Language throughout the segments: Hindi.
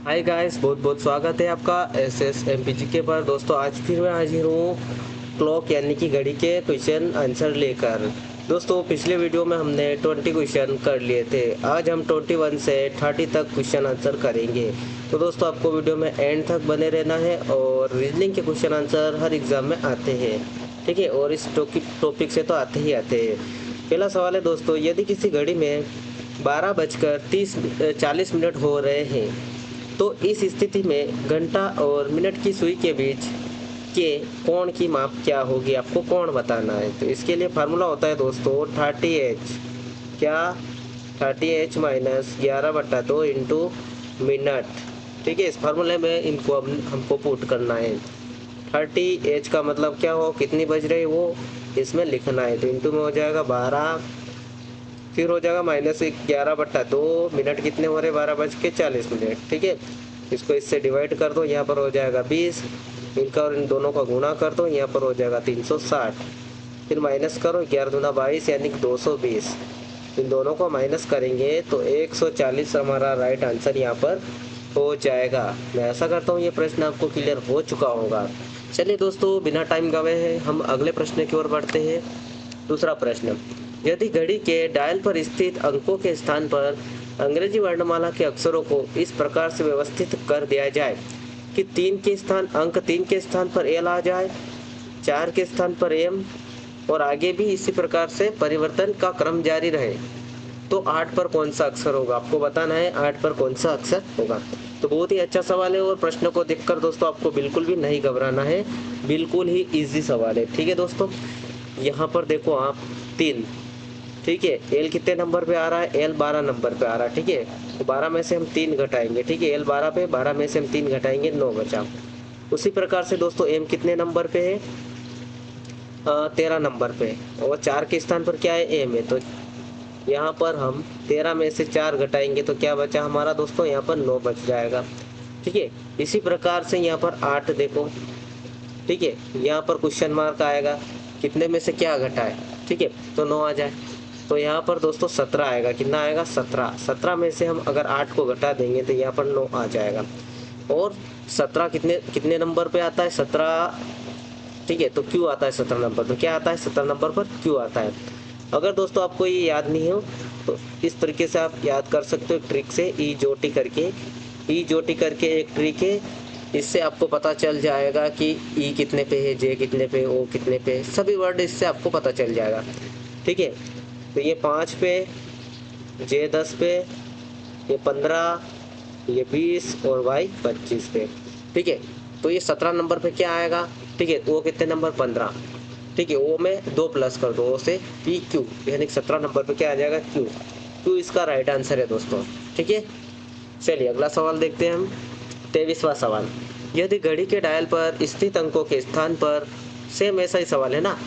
हाय गाइस, बहुत बहुत स्वागत है आपका SSMPGK पर। दोस्तों आज फिर मैं हाजिर हूँ क्लॉक यानी कि घड़ी के क्वेश्चन आंसर लेकर। दोस्तों पिछले वीडियो में हमने 20 क्वेश्चन कर लिए थे। आज हम 21 से 30 तक क्वेश्चन आंसर करेंगे। तो दोस्तों आपको वीडियो में एंड तक बने रहना है। और रीजनिंग के क्वेश्चन आंसर हर एग्ज़ाम में आते हैं, ठीक है। और इस टॉपिक से तो आते ही आते हैं। पहला सवाल है दोस्तों, यदि किसी घड़ी में 12:40 हो रहे हैं तो इस स्थिति में घंटा और मिनट की सुई के बीच के कोण की माप क्या होगी, आपको कोण बताना है। तो इसके लिए फार्मूला होता है दोस्तों 30H, क्या 30H माइनस 11/2 इंटू मिनट, ठीक है। इस फार्मूले में इनको हमको पुट करना है। 30H का मतलब क्या हो, कितनी बज रही वो इसमें लिखना है। तो इंटू में हो जाएगा 12, फिर हो जाएगा माइनस 11/2, मिनट कितने हो रहे 12:40, ठीक है। इसको इससे डिवाइड कर दो, यहाँ पर हो जाएगा 20, इनका और इन दोनों का गुणा कर दो, यहाँ पर हो जाएगा 360, फिर माइनस करो 11 दूना 22 यानी कि 220, इन दोनों को माइनस करेंगे तो 140 हमारा राइट आंसर यहाँ पर हो जाएगा। मैं ऐसा करता हूँ ये प्रश्न आपको क्लियर हो चुका होगा। चलिए दोस्तों बिना टाइम गवाए हम अगले प्रश्न की ओर बढ़ते हैं। दूसरा प्रश्न, यदि घड़ी के डायल पर स्थित अंकों के स्थान पर अंग्रेजी वर्णमाला के अक्षरों को इस प्रकार से व्यवस्थित कर दिया जाए कि अंक 3 के स्थान पर एल आ जाए, 4 के स्थान पर एम और आगे भी इसी प्रकार से परिवर्तन का क्रम जारी रहे, तो 8 पर कौन सा अक्षर होगा, आपको बताना है 8 पर कौन सा अक्षर होगा। तो बहुत ही अच्छा सवाल है और प्रश्न को देखकर दोस्तों आपको बिल्कुल भी नहीं घबराना है, बिल्कुल ही इजी सवाल है, ठीक है दोस्तों। यहाँ पर देखो आप 3, ठीक है। एल कितने नंबर पे आ रहा है, एल 12 नंबर पे आ रहा है, ठीक है। तो 12 में से हम 3 घटाएंगे, ठीक है। एल 12 पे 12 में से हम 3 घटाएंगे, 9 बचा। उसी प्रकार से दोस्तों एम कितने नंबर पे है, 13 नंबर पे, और 4 के स्थान पर क्या है, एम है। तो यहाँ पर हम 13 में से 4 घटाएंगे तो क्या बचा हमारा दोस्तों, यहाँ पर 9 बच जाएगा, ठीक है। इसी प्रकार से यहाँ पर 8 देखो, ठीक है। यहाँ पर क्वेश्चन मार्क आएगा, कितने में से क्या घटाए, ठीक है, तो 9 आ जाए। तो यहाँ पर दोस्तों 17 आएगा, कितना आएगा 17, 17 में से हम अगर 8 को घटा देंगे तो यहाँ पर 9 आ जाएगा। और 17 कितने कितने नंबर पे आता है, 17, ठीक है। तो क्यू आता है 17 नंबर पर, क्या आता है 17 नंबर पर, क्यू आता है। अगर दोस्तों आपको ये याद नहीं हो तो इस तरीके से आप याद कर सकते हो ट्रिक से, ई जोटी करके एक ट्रिक है, इससे आपको पता चल जाएगा कि ई कितने पे है, जे कितने पे, ओ कितने पे, सभी वर्ड इससे आपको पता चल जाएगा, ठीक है। तो ये 5 पे, जे 10 पे, ये 15, ये 20 और वाई 25 पे, ठीक है। तो ये 17 नंबर पे क्या आएगा, ठीक है। ओ कितने नंबर 15, ठीक है। ओ में 2 प्लस कर दो, ओ से पी क्यू, यानी 17 नंबर पे क्या आ जाएगा, क्यू। क्यू इसका राइट आंसर है दोस्तों, ठीक है। चलिए अगला सवाल देखते हैं हम। 23वां सवाल, यदि घड़ी के डायल पर स्थित अंकों के स्थान पर, सेम ऐसा ही सवाल है ना,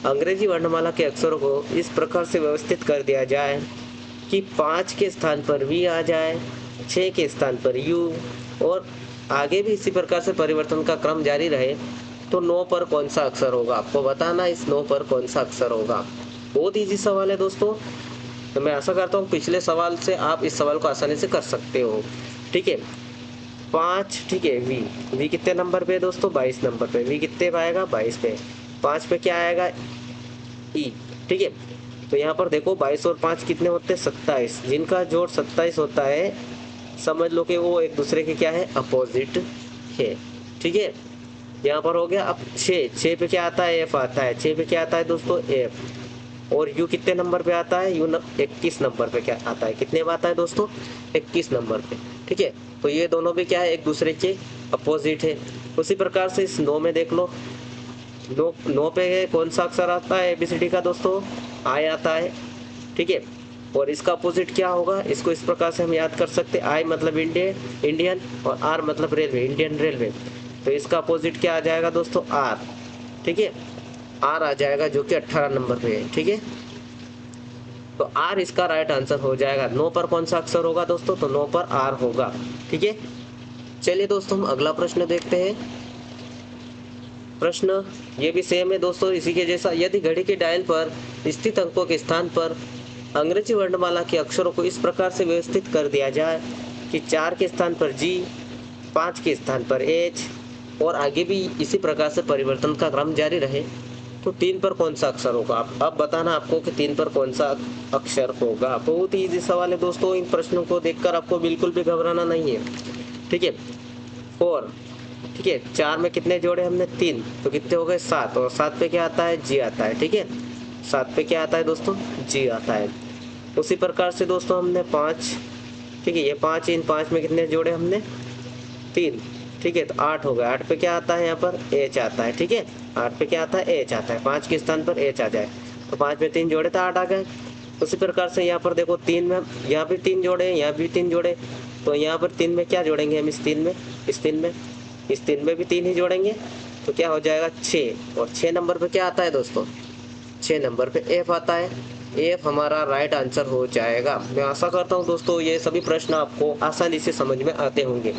अंग्रेजी वर्णमाला के अक्षरों को इस प्रकार से व्यवस्थित कर दिया जाए कि 5 के स्थान पर वी आ जाए, 6 के स्थान पर यू और आगे भी इसी प्रकार से परिवर्तन का क्रम जारी रहे, तो 9 पर कौन सा अक्षर होगा, आपको बताना इस 9 पर कौन सा अक्षर होगा। बहुत इजी सवाल है दोस्तों। तो मैं आशा करता हूँ पिछले सवाल से आप इस सवाल को आसानी से कर सकते हो, ठीक है। 5, ठीक है। वी कितने नंबर पे है दोस्तों, 22 नंबर पे। वी कितने पे आएगा, 22 पे। 5 पे क्या आएगा, ई, ठीक है। तो यहाँ पर देखो 22 और 5 कितने होते हैं, 27, जिनका जोड़ 27 होता है समझ लो कि वो एक दूसरे के क्या है, अपोजिट है, ठीक है। यहाँ पर हो गया। अब 6 पे क्या आता है, एफ आता है। 6 पे क्या आता है दोस्तों, एफ। और यू कितने नंबर पे आता है, यू 21 नंबर पे क्या आता है, कितने में आता है दोस्तों, 21 नंबर पे, ठीक है। तो ये दोनों भी क्या है, एक दूसरे के अपोजिट है। उसी प्रकार से इस 9 में देख लो, 9 पे कौन सा अक्षर आता है एबीसीडी का दोस्तों, आई आता है, ठीक है। और इसका अपोजिट क्या होगा, इसको इस प्रकार से हम याद कर सकते हैं, आई मतलब इंडियन और आर मतलब रेलवे, इंडियन रेलवे। तो इसका अपोजिट क्या आ जाएगा दोस्तों, आर, ठीक है। आर आ जाएगा जो कि 18 नंबर पे है, ठीक है। तो आर इसका राइट आंसर हो जाएगा। 9 पर कौन सा अक्षर होगा दोस्तों, तो 9 पर आर होगा, ठीक है। चलिए दोस्तों हम अगला प्रश्न देखते हैं। प्रश्न ये भी सेम है दोस्तों, इसी के जैसा, यदि घड़ी के डायल पर स्थित अंकों के स्थान पर अंग्रेजी वर्णमाला के अक्षरों को इस प्रकार से व्यवस्थित कर दिया जाए कि 4 के स्थान पर जी, 5 के स्थान पर एच और आगे भी इसी प्रकार से परिवर्तन का क्रम जारी रहे तो 3 पर कौन सा अक्षर होगा। अब बताना आपको कि 3 पर कौन सा अक्षर होगा। बहुत ही इजी सवाल है दोस्तों, इन प्रश्नों को देखकर आपको बिल्कुल भी घबराना नहीं है। ठीक है, 4, ठीक है, 4 में कितने जोड़े हमने 3, तो कितने हो गए 7, और 7 पे क्या आता है जी आता है। ठीक है, 7 पे क्या आता है दोस्तों जी आता है। उसी प्रकार से दोस्तों हमने 5, ठीक है, ये 5, इन 5 में कितने जोड़े हमने 3, ठीक है, तो 8 हो गया। 8 पे क्या आता है यहाँ पर एच आता है। ठीक है, 8 पे क्या आता है एच आता है, 5 के स्थान पर एच आ जाए तो 5 में 3 जोड़े तो 8 आ गए। उसी प्रकार से यहाँ पर देखो 3 में यहाँ भी 3 जोड़े, यहाँ भी 3 जोड़े, तो यहाँ पर 3 में क्या जोड़ेंगे हम, इस 3 में, इस 3 में, इस 3 में भी 3 ही जोड़ेंगे तो क्या हो जाएगा 6। और 6 नंबर पे क्या आता है दोस्तों, 6 नंबर पे एफ आता है। एफ हमारा राइट आंसर हो जाएगा। मैं आशा करता हूँ दोस्तों ये सभी प्रश्न आपको आसानी से समझ में आते होंगे।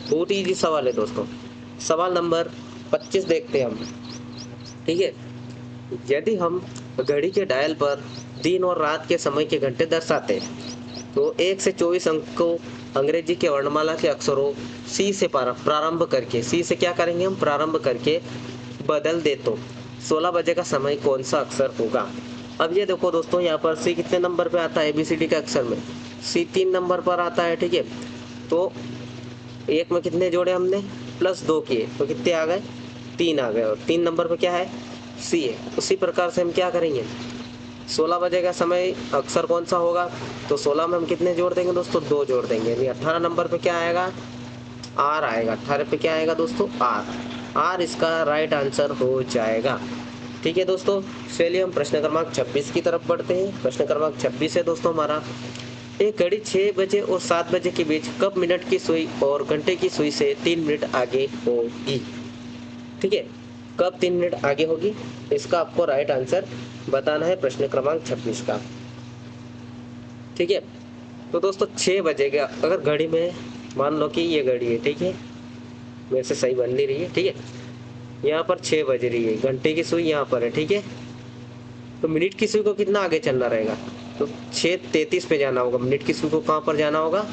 बहुत ही इजी सवाल है दोस्तों। सवाल नंबर 25 देखते हैं हम। ठीक है, यदि हम घड़ी के डायल पर दिन और रात के समय के घंटे दर्शाते हैं तो 1 से 24 अंक को अंग्रेजी के वर्णमाला के अक्षरों सी से प्रारंभ करके, सी से क्या करेंगे हम प्रारंभ करके बदल दे तो 16 बजे का समय कौन सा अक्षर होगा। अब ये देखो दोस्तों, यहाँ पर सी कितने नंबर पे आता है ABCD के अक्षर में, सी 3 नंबर पर आता है। ठीक है, तो 1 में कितने जोड़े हमने +2 किए तो कितने आ गए 3 आ गए, और 3 नंबर पे क्या है सी है। उसी प्रकार से हम क्या करेंगे 16 बजे का समय अक्षर कौन सा होगा, तो 16 में हम कितने जोड़ देंगे दोस्तों 2 जोड़ देंगे। अभी 18 नंबर पे क्या आएगा आर आएगा। 18 पे क्या आएगा दोस्तों आर, आर इसका राइट आंसर हो जाएगा। ठीक है दोस्तों, चलिए हम प्रश्न क्रमांक 26 की तरफ बढ़ते हैं। प्रश्न क्रमांक 26 है दोस्तों हमारा, एक घड़ी 6 बजे और 7 बजे के बीच कब मिनट की सुई और घंटे की सुई से 3 मिनट आगे होगी। ठीक है, कब 3 मिनट आगे होगी, इसका आपको राइट आंसर बताना है प्रश्न क्रमांक 26 का। ठीक है, तो दोस्तों 6 बजेगा अगर घड़ी में, मान लो कि ये घड़ी है, ठीक है, मेरे से सही बन नहीं रही है। ठीक है, यहाँ पर 6 बज रही है, घंटे की सुई यहाँ पर है। ठीक है, तो मिनट की सुई को कितना आगे चलना रहेगा, तो 6:33 पे जाना होगा। मिनट की सुई को कहाँ पर जाना होगा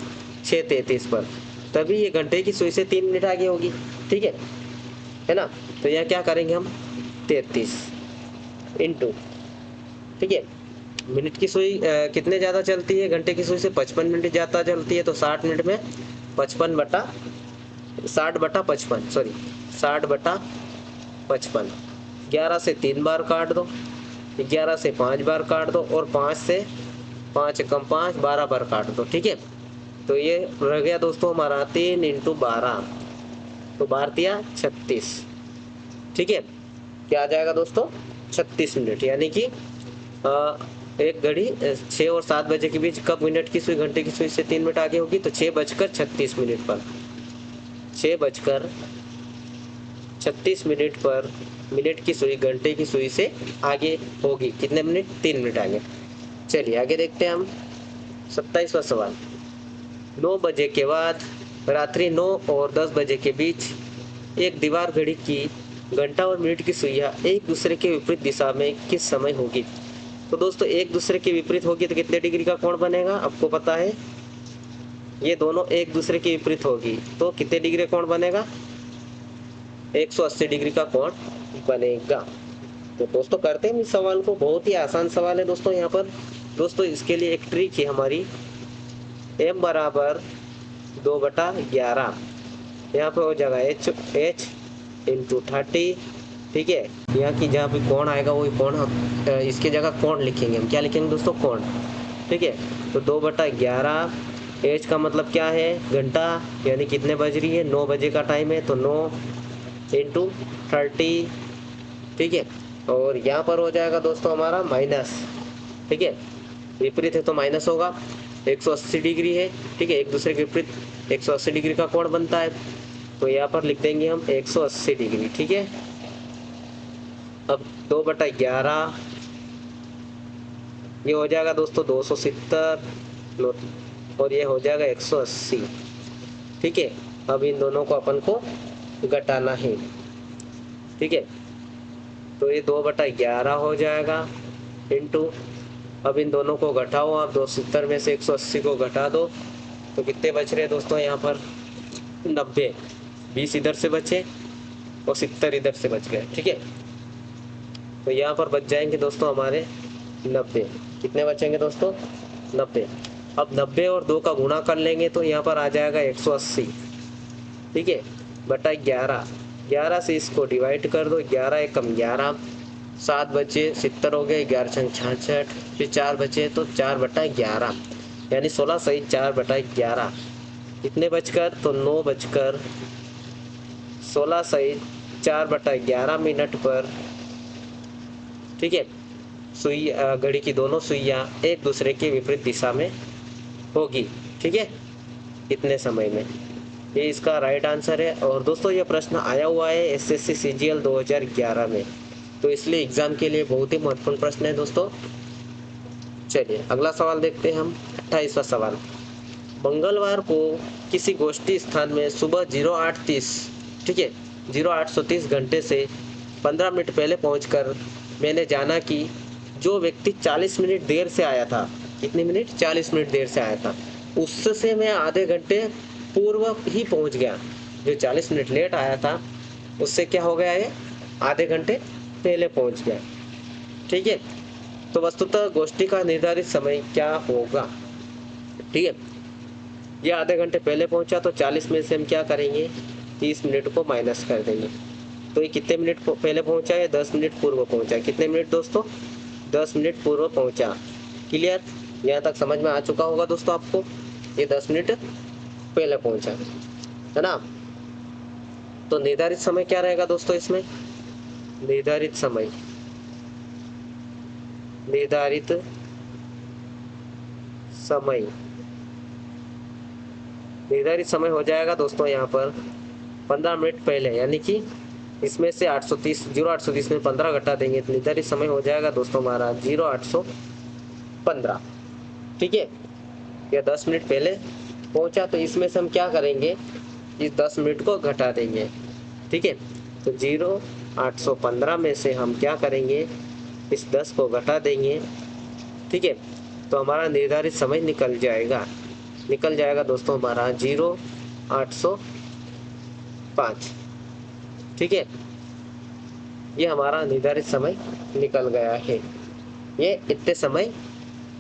6:33 पर, तभी ये घंटे की सुई से 3 मिनट आगे होगी। ठीक है ना, तो यह क्या करेंगे हम 33 इंटू, ठीक है, मिनट की सुई कितने ज़्यादा चलती है घंटे की सुई से 55 मिनट ज़्यादा चलती है, तो 60 मिनट में 60/55 सॉरी 60/55। 11 से 3 बार काट दो, 11 से 5 बार काट दो, और 5 से 5 कम 5 12 बार काट दो। ठीक है, तो ये रह गया दोस्तों हमारा 3 × 12, तो 12 × 36। ठीक है, क्या आ जाएगा दोस्तों 36 मिनट, यानी कि एक घड़ी 6 और 7 बजे के बीच कब मिनट की सुई घंटे की सुई से 3 मिनट आगे होगी, तो 6:36 पर, 6:36 पर मिनट की सुई घंटे की सुई से आगे होगी। कितने मिनट 3 मिनट आगे। चलिए आगे देखते हैं हम 27वां सवाल। 9 बजे के बाद रात्रि 9 और 10 बजे के बीच एक दीवार घड़ी की घंटा और मिनट की सुइयां एक दूसरे के विपरीत दिशा में किस समय होगी। तो दोस्तों एक दूसरे के विपरीत होगी तो कितने डिग्री का कोण बनेगा, आपको पता है ये दोनों एक दूसरे के विपरीत होगी तो कितने डिग्री कोण बनेगा 180 डिग्री का कोण बनेगा। तो दोस्तों करते हैं इस सवाल को, बहुत ही आसान सवाल है दोस्तों। यहाँ पर दोस्तों इसके लिए एक ट्रिक है हमारी, m बराबर 2/11, यहाँ पे हो जाएगा h × 30। ठीक है, यहाँ की जहाँ पे कोण आएगा वही कोण इसके जगह कोण लिखेंगे हम, क्या लिखेंगे दोस्तों कोण। ठीक है, तो 2/11, h का मतलब क्या है घंटा, यानी कितने बज रही है 9 बजे का टाइम है, तो 9 × 30। ठीक है, और यहाँ पर हो जाएगा दोस्तों हमारा माइनस। ठीक है, विपरीत है तो माइनस होगा, 180 डिग्री है। ठीक है, एक दूसरे के विपरीत 180 डिग्री का कोण बनता है, तो यहाँ पर लिख देंगे हम 180 डिग्री। ठीक है, अब 2/11 ये हो जाएगा दोस्तों 270 और ये हो जाएगा 180। ठीक है, अब इन दोनों को अपन को घटाना है। ठीक है, तो ये 2/11 हो जाएगा इंटू, अब इन दोनों को घटाओ आप, 270 में से 180 को घटा दो तो कितने बच रहे हैं दोस्तों यहाँ पर 90, 20 इधर से बचे और 70 इधर से बच गए। ठीक है, तो यहाँ पर बच जाएंगे दोस्तों हमारे 90। कितने बचेंगे दोस्तों? 90। अब 90 और 2 का गुणा कर लेंगे तो यहाँ पर आ जाएगा 180। ठीक है, बटा 11। 11 से इसको डिवाइड कर दो, 11 एकम 11, 7 बचे, 70 हो गए, 11 छंग 66, फिर 4 बचे तो 4 बटा 11, यानी 16 सही 4 बटा 11। कितने बचकर? तो 9 बजकर 16 सही 4 बटा 11 मिनट पर। ठीक है, सुई घड़ी की दोनों सुइयां एक दूसरे के विपरीत दिशा में होगी। ठीक है, कितने समय में? ये इसका राइट आंसर है। और दोस्तों ये प्रश्न आया हुआ है एसएससी सीजीएल 2011 में, तो इसलिए एग्जाम के लिए बहुत ही महत्वपूर्ण प्रश्न है दोस्तों। चलिए अगला सवाल देखते हैं हम। 28वां सवाल, मंगलवार को किसी गोष्ठी स्थान में सुबह 08:30, ठीक है 0830 घंटे से 15 मिनट पहले पहुंचकर मैंने जाना कि जो व्यक्ति 40 मिनट देर से आया था, कितने मिनट? 40 मिनट देर से आया था, उससे मैं आधे घंटे पूर्व ही पहुंच गया। जो 40 मिनट लेट आया था उससे क्या हो गया, ये आधे घंटे पहले पहुंच गया। ठीक है, तो वस्तुतः गोष्ठी का निर्धारित समय क्या होगा? ठीक है, ये आधे घंटे पहले पहुंचा तो 40 में से हम क्या करेंगे, 30 मिनट को माइनस कर देंगे। तो ये कितने मिनट पहले पहुंचा है? 10 मिनट पूर्व पहुंचा। कितने मिनट दोस्तों? 10 मिनट पूर्व पहुंचा। क्लियर? यहाँ तक समझ में आ चुका होगा दोस्तों आपको, ये 10 मिनट पहले पहुंचा है ना। तो निर्धारित समय क्या रहेगा दोस्तों इसमें? निर्धारित समय, निर्धारित समय, निर्धारित समय हो जाएगा दोस्तों यहाँ पर 15 मिनट पहले, यानी कि इसमें से 0830 में 15 घटा देंगे तो निर्धारित समय हो जाएगा दोस्तों हमारा 0815। ठीक है, या 10 मिनट पहले पहुंचा तो इसमें से हम क्या करेंगे, इस 10 मिनट को घटा देंगे। ठीक है, तो 0815 में से हम क्या करेंगे, इस 10 को घटा देंगे। ठीक है, तो हमारा निर्धारित समय निकल जाएगा दोस्तों हमारा 0805। ठीक है, ये हमारा निर्धारित समय निकल गया है। ये इतने समय,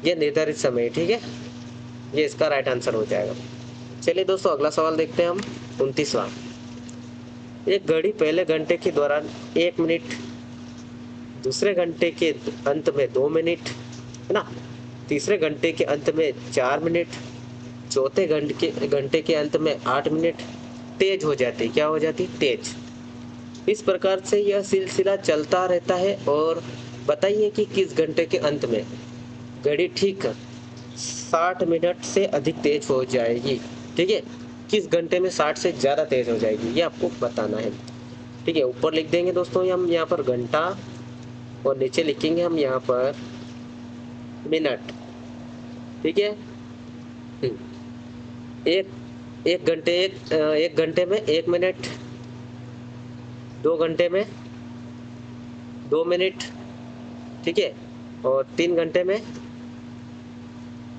ये निर्धारित समय। ठीक है, ये इसका राइट आंसर हो जाएगा। चलिए दोस्तों अगला सवाल देखते हैं हम। 29वां, एक घड़ी पहले घंटे के दौरान 1 मिनट, दूसरे घंटे के अंत में 2 मिनट है ना, तीसरे घंटे के अंत में 4 मिनट, चौथे घंटे के अंत में 8 मिनट तेज हो जाती। क्या हो जाती? तेज। इस प्रकार से यह सिलसिला चलता रहता है। और बताइए कि किस घंटे के अंत में घड़ी ठीक 60 मिनट से अधिक तेज हो जाएगी। ठीक है, किस घंटे में 60 से ज़्यादा तेज हो जाएगी, ये आपको बताना है। ठीक है, ऊपर लिख देंगे दोस्तों हम यहाँ पर घंटा और नीचे लिखेंगे हम यहाँ पर मिनट। ठीक है, एक घंटे में 1 मिनट, 2 घंटे में 2 मिनट। ठीक है, और 3 घंटे में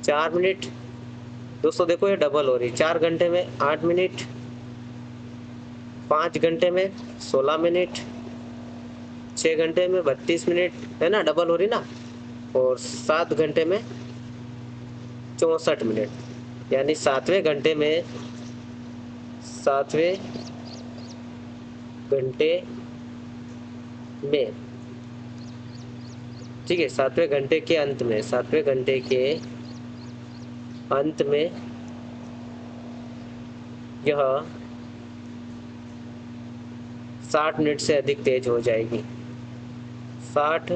4 मिनट। दोस्तों देखो ये डबल हो रही, 4 घंटे में 8 मिनट, 5 घंटे में 16 मिनट, 6 घंटे में 32 मिनट, है ना, डबल हो रही ना। और 7 घंटे में 64 मिनट, यानी 7वें घंटे में ठीक है 7वें घंटे के अंत में यह 60 मिनट से अधिक तेज हो जाएगी। 60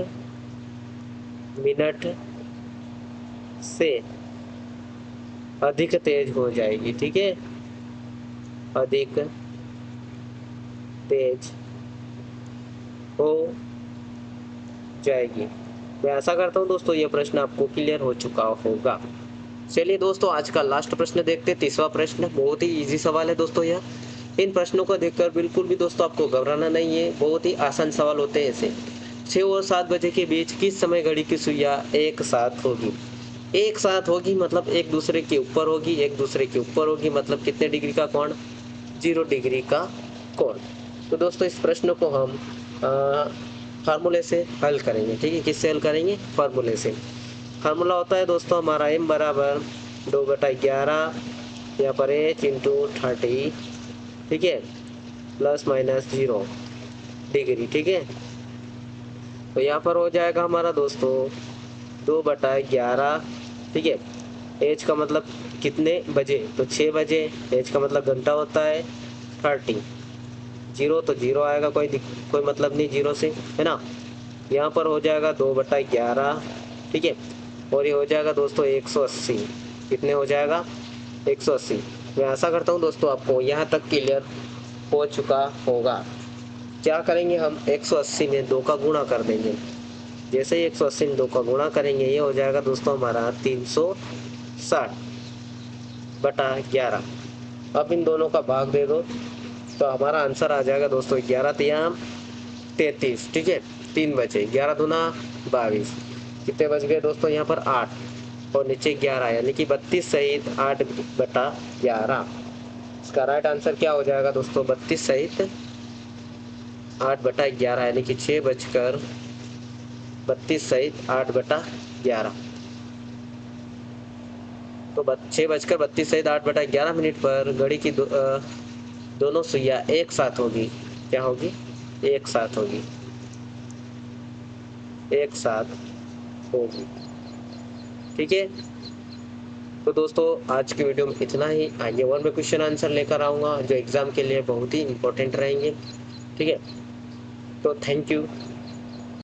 मिनट से अधिक तेज हो जाएगी। ठीक है, अधिक तेज हो जाएगी। मैं आशा करता हूँ दोस्तों ये प्रश्न आपको क्लियर हो चुका होगा। चलिए दोस्तों आज का लास्ट प्रश्न देखते हैं। 30वां प्रश्न बहुत ही इजी सवाल है दोस्तों। यह इन प्रश्नों को देखकर बिल्कुल भी दोस्तों आपको घबराना नहीं है, बहुत ही आसान सवाल होते हैं ऐसे। 6 और 7 बजे के बीच किस समय घड़ी की सुइयां एक साथ होगी? मतलब एक दूसरे के ऊपर होगी, मतलब कितने डिग्री का कोण? 0 डिग्री का कोण। तो दोस्तों इस प्रश्न को हम फार्मूले से हल करेंगे। ठीक है, किससे हल करेंगे? फार्मूले से। फार्मूला होता है दोस्तों हमारा m बराबर 2/11 यहाँ पर h इंटू 30, ठीक है, प्लस माइनस 0 डिग्री। ठीक है, तो यहाँ पर हो जाएगा हमारा दोस्तों 2/11, ठीक है। एच का मतलब कितने बजे? तो 6 बजे। एच का मतलब घंटा होता है 30। जीरो तो जीरो आएगा, कोई मतलब नहीं जीरो से, है ना। यहाँ पर हो जाएगा 2/11, ठीक है। और ये हो जाएगा दोस्तों 180। कितने हो जाएगा? 180। मैं आशा करता हूँ दोस्तों आपको यहाँ तक क्लियर हो चुका होगा। क्या करेंगे हम? 180 में 2 का गुणा कर देंगे। जैसे ही 180 में 2 का गुणा करेंगे ये हो जाएगा दोस्तों हमारा 360/11। अब इन दोनों का भाग दे दो तो हमारा आंसर आ जाएगा दोस्तों 11 तियाम 33, ठीक है। 3 बचे, 11 दूना 22। कितने बच गए दोस्तों? यहाँ पर 8 और नीचे 11, यानी कि 32 सहित 8/11। इसका राइट आंसर क्या हो जाएगा दोस्तों? 32 सहित 8/11, यानी कि 6 सहित 8/11। तो 6:32 सहित 8/11 पर घड़ी की दोनों सुइयां एक साथ होगी। क्या होगी? एक साथ होगी, एक साथ होगी, ठीक है। तो दोस्तों आज की वीडियो में इतना ही। आगे और मैं क्वेश्चन आंसर लेकर आऊँगा जो एग्ज़ाम के लिए बहुत ही इंपॉर्टेंट रहेंगे, ठीक है। तो थैंक यू।